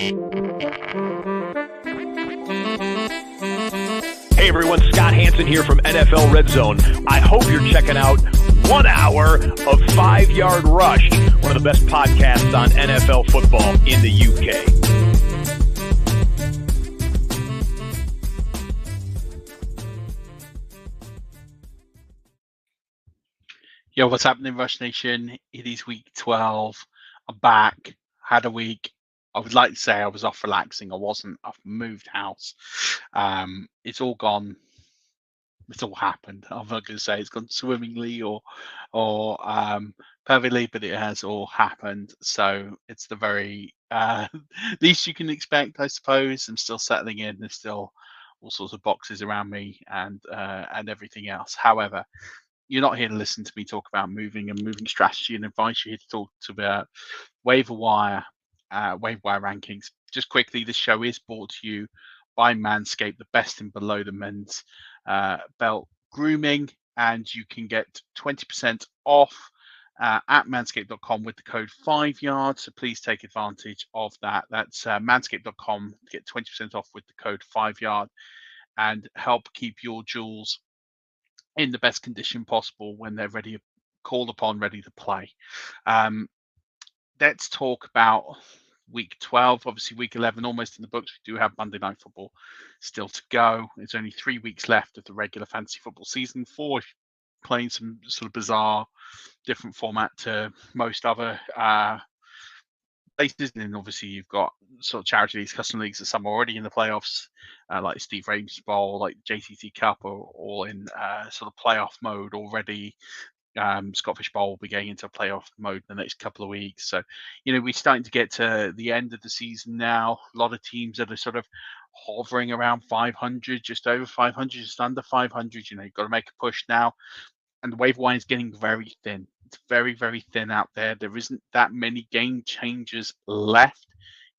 Hey everyone, Scott Hansen here from NFL Red Zone. I hope you're checking out 1 hour of 5 Yard Rush, one of the best podcasts on NFL football in the UK. Yo, what's happening, Rush Nation? It is week 12. I'm back. Had a week. I would like to say I was off relaxing. I wasn't. I've moved house. It's all gone. It's all happened. I'm not going to say it's gone swimmingly or perfectly, but it has all happened. So it's the very least you can expect, I suppose. I'm still settling in. There's still all sorts of boxes around me and everything else. However, you're not here to listen to me talk about moving and moving strategy and advice. You're here to talk about Waiver Wire rankings. Just quickly, this show is brought to you by Manscaped, the best in below the men's belt grooming, and you can get 20% off at manscaped.com with the code 5yard. So please take advantage of that. That's manscaped.com to get 20% off with the code 5yard and help keep your jewels in the best condition possible when they're ready, called upon, ready to play. Let's talk about week 12. Obviously, week 11 almost in the books. We do have Monday Night Football still to go. There's only 3 weeks left of the regular fantasy football season. 4 playing some sort of bizarre, different format to most other places. And then obviously you've got sort of charity leagues, custom leagues that some are already in the playoffs, like Steve Rames Bowl, like JTT Cup, are all in sort of playoff mode already. Scottish Bowl will be going into playoff mode in the next couple of weeks. So, we're starting to get to the end of the season now. A lot of teams that are sort of hovering around 500, just over 500, just under 500. You've got to make a push now. And the waiver wire is getting very thin. It's very, very thin out there. There isn't that many game changers left.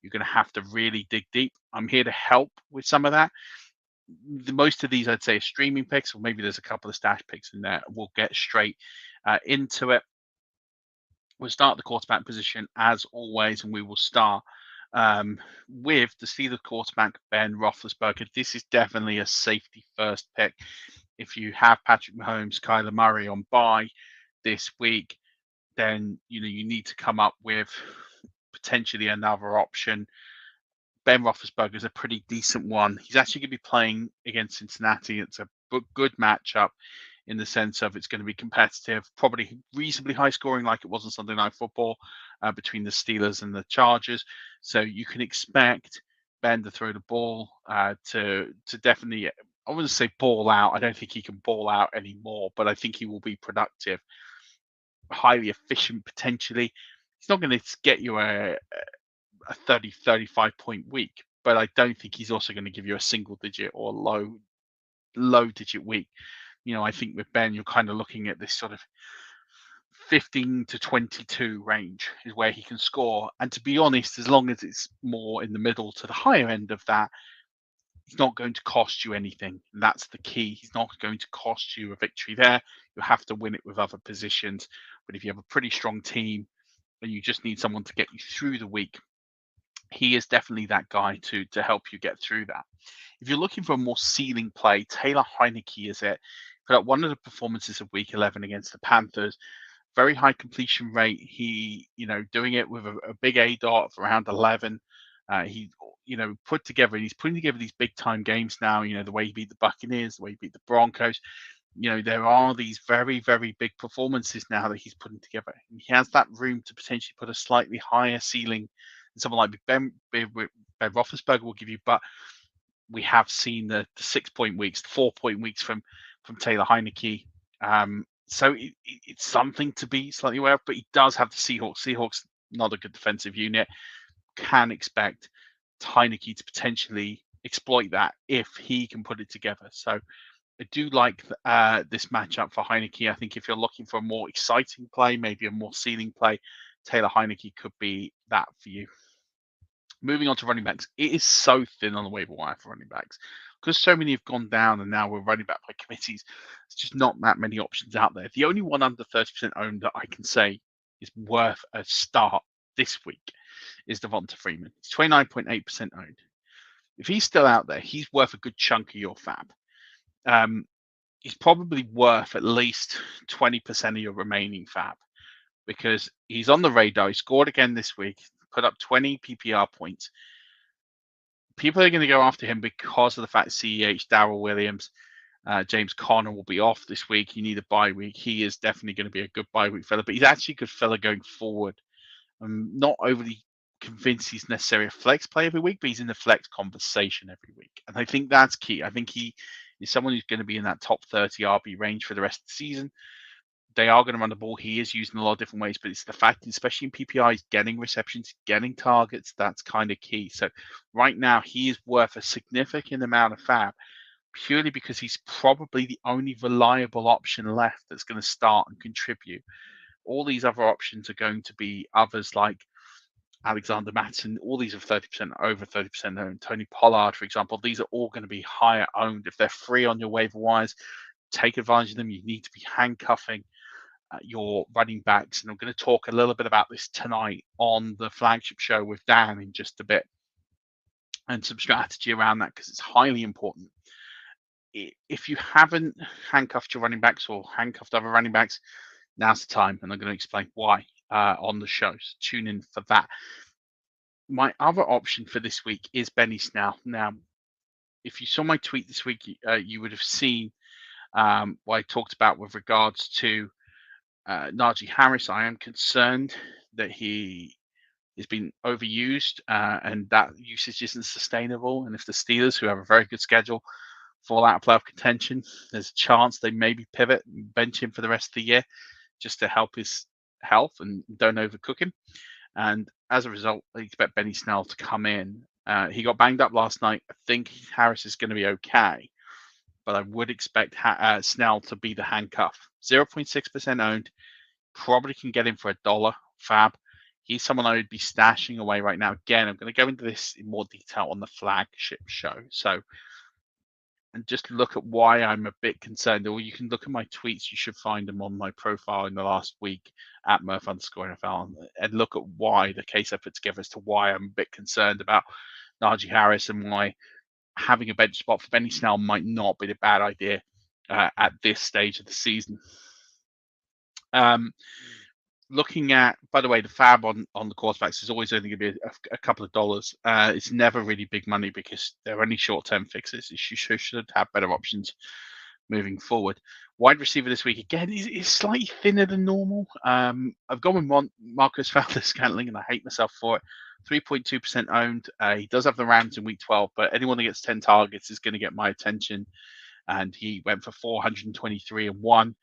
You're going to have to really dig deep. I'm here to help with some of that. Most of these, I'd say, are streaming picks, or maybe there's a couple of stash picks in there. We'll get straight into it. We'll start the quarterback position as always, and we will start with the Steelers quarterback, Ben Roethlisberger. This is definitely a safety first pick. If you have Patrick Mahomes, Kyler Murray on bye this week, then you need to come up with potentially another option. Ben Roethlisberger is a pretty decent one. He's actually going to be playing against Cincinnati. It's a good matchup in the sense of it's going to be competitive, probably reasonably high scoring like it was on Sunday Night Football between the Steelers and the Chargers. So you can expect Ben to throw the ball to definitely, I wouldn't say ball out. I don't think he can ball out anymore, but I think he will be productive, highly efficient potentially. He's not going to get you a 30, 35 point week, but I don't think he's also going to give you a single digit or low digit week. I think with Ben, you're kind of looking at this sort of 15 to 22 range is where he can score. And to be honest, as long as it's more in the middle to the higher end of that, he's not going to cost you anything. And that's the key. He's not going to cost you a victory there. You have to win it with other positions. But if you have a pretty strong team and you just need someone to get you through the week, he is definitely that guy to help you get through that. If you're looking for a more ceiling play, Taylor Heineke is it. Put up one of the performances of week 11 against the Panthers. Very high completion rate. He, doing it with a big A dot of around 11. He's putting together these big time games now. The way he beat the Buccaneers, the way he beat the Broncos. There are these very, very big performances now that he's putting together. And he has that room to potentially put a slightly higher ceiling than someone like Ben Roethlisberger will give you. But we have seen the 6 point weeks, the 4 point weeks from Taylor Heineke. So it's something to be slightly aware of, but he does have the Seahawks. Seahawks, not a good defensive unit. Can expect Heineke to potentially exploit that if he can put it together. So I do like this matchup for Heineke. I think if you're looking for a more exciting play, maybe a more ceiling play, Taylor Heineke could be that for you. Moving on to running backs, it is so thin on the waiver wire for running backs because so many have gone down and now we're running back by committees. It's just not that many options out there. The only one under 30% owned that I can say is worth a start this week is Devonta Freeman. He's 29.8% owned. If he's still out there, he's worth a good chunk of your fab. He's probably worth at least 20% of your remaining fab because he's on the radar. He scored again this week, put up 20 PPR points. People are going to go after him because of the fact CEH, Darrell Williams, James Conner will be off this week. You need a bye week. He is definitely going to be a good bye week fella, but he's actually a good fella going forward. I'm not overly convinced he's necessarily a flex play every week, but he's in the flex conversation every week. And I think that's key. I think he is someone who's going to be in that top 30 RB range for the rest of the season. They are going to run the ball. He is used in a lot of different ways, but it's the fact, especially in PPR, he's getting receptions, getting targets. That's kind of key. So right now, he is worth a significant amount of fab purely because he's probably the only reliable option left that's going to start and contribute. All these other options are going to be others like Alexander Mattison. All these are 30% over 30% owned. Tony Pollard, for example, these are all going to be higher owned. If they're free on your waiver wires, take advantage of them. You need to be handcuffing your running backs. And I'm going to talk a little bit about this tonight on the flagship show with Dan in just a bit and some strategy around that because it's highly important. If you haven't handcuffed your running backs or handcuffed other running backs, now's the time, and I'm going to explain why on the show. So tune in for that. My other option for this week is Benny Snell. Now, if you saw my tweet this week, you would have seen what I talked about with regards to Najee Harris. I am concerned that he has been overused and that usage isn't sustainable. And if the Steelers, who have a very good schedule, fall out of playoff contention, there's a chance they maybe pivot and bench him for the rest of the year just to help his health and don't overcook him. And as a result, I expect Benny Snell to come in. He got banged up last night. I think Harris is going to be okay, but I would expect Snell to be the handcuff. 0.6% owned. Probably can get him for $1 fab. He's someone I would be stashing away right now. Again, I'm going to go into this in more detail on the flagship show. So, and just look at why I'm a bit concerned. Or you can look at my tweets. You should find them on my profile in the last week at Murf_NFL and look at why the case I put together as to why I'm a bit concerned about Najee Harris and why having a bench spot for Benny Snell might not be a bad idea at this stage of the season. Looking at, by the way, the fab on the quarterbacks is always only going to be a couple of dollars. It's never really big money because they're only short-term fixes. You should have better options moving forward. Wide receiver this week, again, is slightly thinner than normal. I've gone with Marcus Valdes-Scantling, and I hate myself for it. 3.2% owned. He does have the Rams in week 12, but anyone that gets 10 targets is going to get my attention. And he went for 423 and 1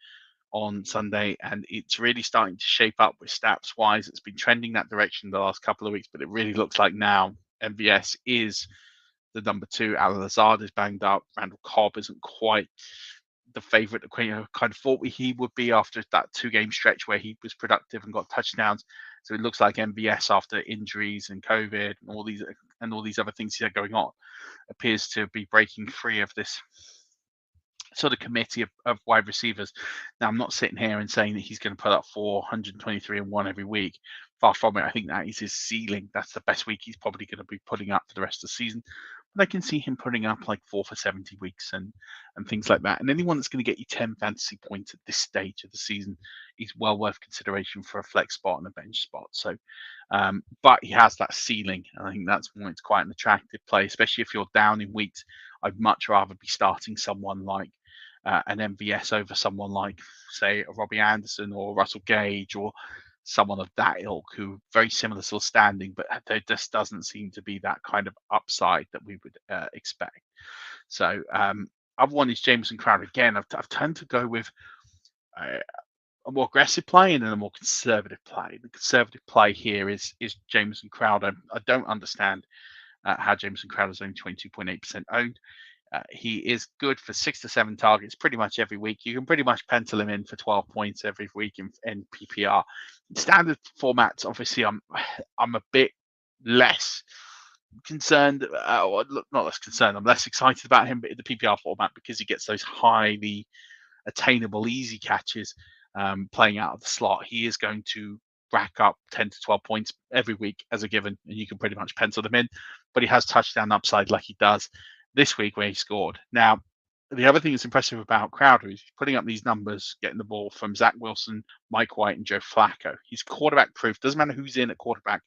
on Sunday, and it's really starting to shape up with stats wise. It's been trending that direction the last couple of weeks, but it really looks like now MVS is the number 2. Alan Lazard is banged up. Randall Cobb isn't quite the favorite that kind of thought he would be after that 2-game stretch where he was productive and got touchdowns. So it looks like MVS, after injuries and COVID and all these other things he had going on, appears to be breaking free of this sort of committee of wide receivers. Now, I'm not sitting here and saying that he's going to put up 423 and 1 every week. Far from it. I think that is his ceiling. That's the best week he's probably going to be putting up for the rest of the season. But I can see him putting up like 4 for 70 weeks and things like that. And anyone that's going to get you 10 fantasy points at this stage of the season is well worth consideration for a flex spot and a bench spot. So, but he has that ceiling, and I think that's why it's quite an attractive play, especially if you're down in weeks. I'd much rather be starting someone like an MVS over someone like, say, a Robbie Anderson or Russell Gage or someone of that ilk, who very similar sort of standing, but there just doesn't seem to be that kind of upside that we would expect. So other one is Jameson Crowder. Again, I've tended to go with a more aggressive play and then a more conservative play. The conservative play here is Jameson Crowder. I don't understand how Jameson Crowder is only 22.8% owned. He is good for 6 to 7 targets pretty much every week. You can pretty much pencil him in for 12 points every week in PPR. In standard formats, obviously, I'm a bit less concerned. Not less concerned. I'm less excited about him, but in the PPR format, because he gets those highly attainable, easy catches playing out of the slot, he is going to rack up 10 to 12 points every week as a given, and you can pretty much pencil them in. But he has touchdown upside like he does this week where he scored. Now, the other thing that's impressive about Crowder is he's putting up these numbers, getting the ball from Zach Wilson, Mike White, and Joe Flacco. He's quarterback proof. Doesn't matter who's in at quarterback.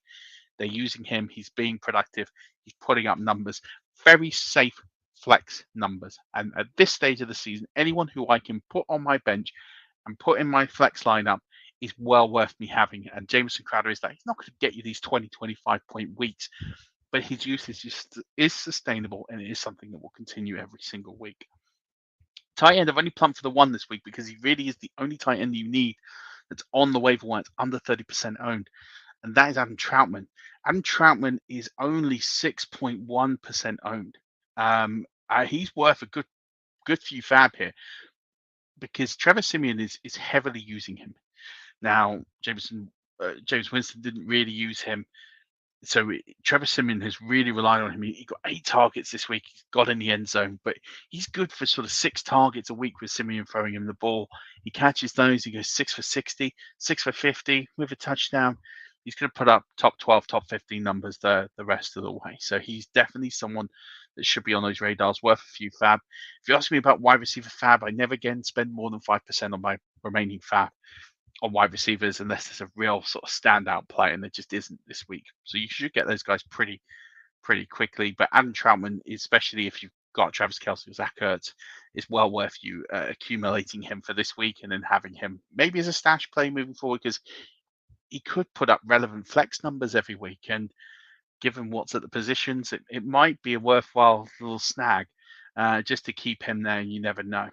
They're using him. He's being productive. He's putting up numbers. Very safe flex numbers. And at this stage of the season, anyone who I can put on my bench and put in my flex lineup is well worth me having. And Jamison Crowder is that. He's not going to get you these 20, 25-point weeks, but his usage is sustainable, and it is something that will continue every single week. Tight end, I've only plumped for the one this week because he really is the only tight end you need that's on the waiver wire. It's under 30% owned, and that is Adam Troutman. Adam Troutman is only 6.1% owned. He's worth a good few fab here because Trevor Simeon is heavily using him. Now, James Winston didn't really use him. So Trevor Simeon has really relied on him. He got 8 targets this week. He's got in the end zone, but he's good for sort of 6 targets a week with Simeon throwing him the ball. He catches those. He goes 6 for 60, 6 for 50 with a touchdown. He's going to put up top 12, top 15 numbers the rest of the way. So he's definitely someone that should be on those radars, worth a few fab. If you ask me about wide receiver fab, I never again spend more than 5% on my remaining fab on wide receivers unless there's a real sort of standout play, and there just isn't this week. So you should get those guys pretty quickly. But Adam Troutman, especially if you've got Travis Kelce or Zach Ertz, is well worth you accumulating him for this week and then having him maybe as a stash play moving forward, because he could put up relevant flex numbers every week. And given what's at the positions, it might be a worthwhile little snag just to keep him there. You never know.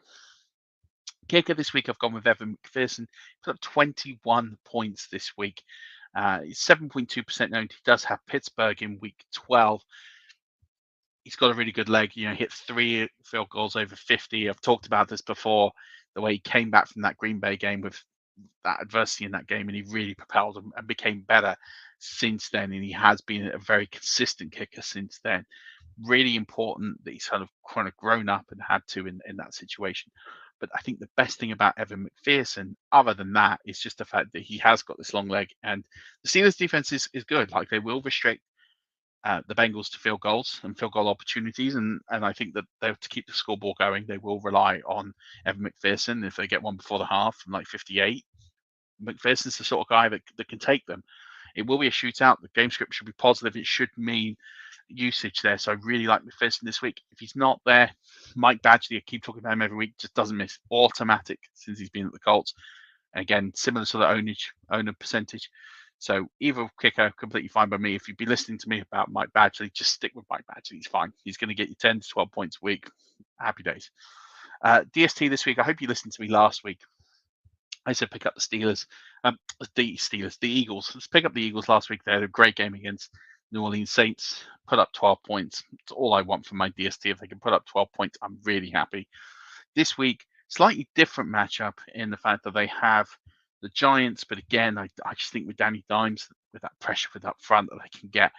Kicker this week, I've gone with Evan Mcpherson. Put up 21 points this week. He's 7.2% owned. He does have Pittsburgh in week 12. He's got a really good leg. You know, hit 3 field goals over 50. I've talked about this before, the way he came back from that Green Bay game with that adversity in that game, and he really propelled and became better since then. And he has been a very consistent kicker since then. Really important that he's kind of grown up and had to in that situation. But I think the best thing about Evan Mcpherson, other than that, is just the fact that he has got this long leg, and the Steelers' defense is good. Like, they will restrict the Bengals to field goals and field goal opportunities, and I think that they have to keep the scoreboard going. They will rely on Evan Mcpherson. If they get one before the half from like 58, McPherson's the sort of guy that can take them. It will be a shootout. The game script should be positive. It should mean usage there. So I really like McPherson this week. If he's not there, Mike Badgley, I keep talking about him every week, just doesn't miss. Automatic since he's been at the Colts. And again, similar sort of owner percentage. So either kicker, completely fine by me. If you've been listening to me about Mike Badgley, just stick with Mike Badgley. He's fine. He's going to get you 10 to 12 points a week. Happy days. DST this week. I hope you listened to me last week. I said pick up the Steelers. The Eagles. Let's pick up the Eagles last week. They had a great game against New Orleans Saints. Put up 12 points. It's all I want from my DST. If they can put up 12 points, I'm really happy. This week, slightly different matchup in the fact that they have the Giants. But again, I just think with Danny Dimes, with that pressure with up front that they can get,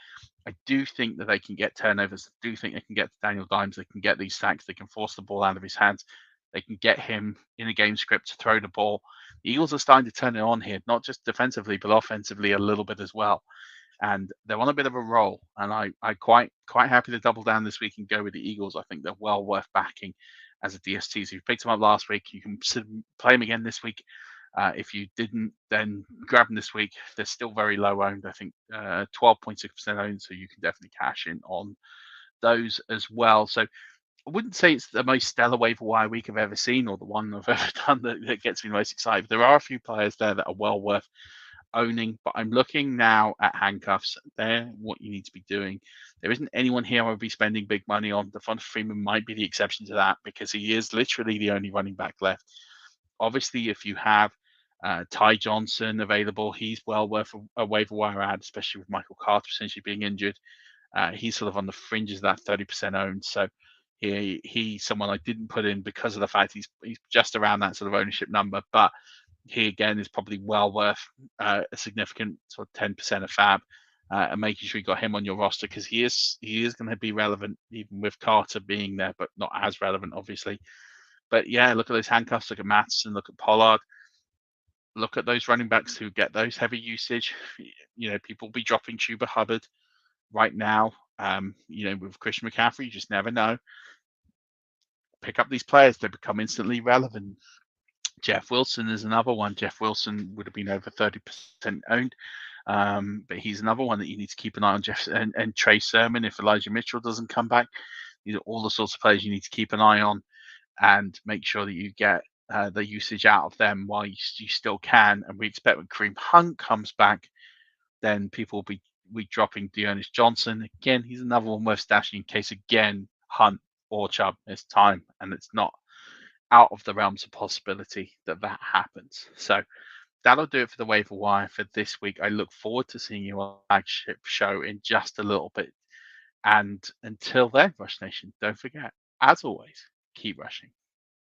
I do think that they can get turnovers. I do think they can get to Daniel Dimes. They can get these sacks. They can force the ball out of his hands. They can get him in a game script to throw the ball. The Eagles are starting to turn it on here, not just defensively, but offensively a little bit as well. And they're on a bit of a roll. And I'm quite happy to double down this week and go with the Eagles. I think they're well worth backing as a DST. So you picked them up last week. You can play them again this week. If you didn't, then grab them this week. They're still very low owned. I think 12.6% owned. So you can definitely cash in on those as well. So I wouldn't say it's the most stellar waiver wire week I've ever seen, or the one I've ever done that gets me most excited. But there are a few players there that are well worth owning. But I'm looking now at handcuffs. They're what you need to be doing. There isn't anyone here I would be spending big money on. Devonta Freeman might be the exception to that because he is literally the only running back left. Obviously, if you have Ty Johnson available, he's well worth a waiver wire ad, especially with Michael Carter essentially being injured. He's sort of on the fringes of that 30% owned. So he's someone I didn't put in because of the fact he's just around that sort of ownership number. But he again is probably well worth a significant sort of 10% of fab, and making sure you got him on your roster because he is going to be relevant even with Carter being there, but not as relevant obviously. But yeah, look at those handcuffs. Look at Mattison. Look at Pollard. look at those running backs who get those heavy usage. People will be dropping Chuba Hubbard right now. With Christian McCaffrey, you just never know. Pick up these players; they become instantly relevant. Jeff Wilson is another one. Jeff Wilson would have been over 30% owned, but he's another one that you need to keep an eye on. Jeff and Trey Sermon, if Elijah Mitchell doesn't come back, these are all the sorts of players you need to keep an eye on and make sure that you get the usage out of them while you still can. And we expect when Kareem Hunt comes back, then people will be dropping Dearness Johnson. Again, he's another one worth stashing in case, again, Hunt or Chubb miss time. And it's not out of the realms of possibility that happens. So that'll do it for the waiver wire for this week. I look forward to seeing you on the flagship show in just a little bit. And until then, Rush Nation, don't forget, as always, keep rushing.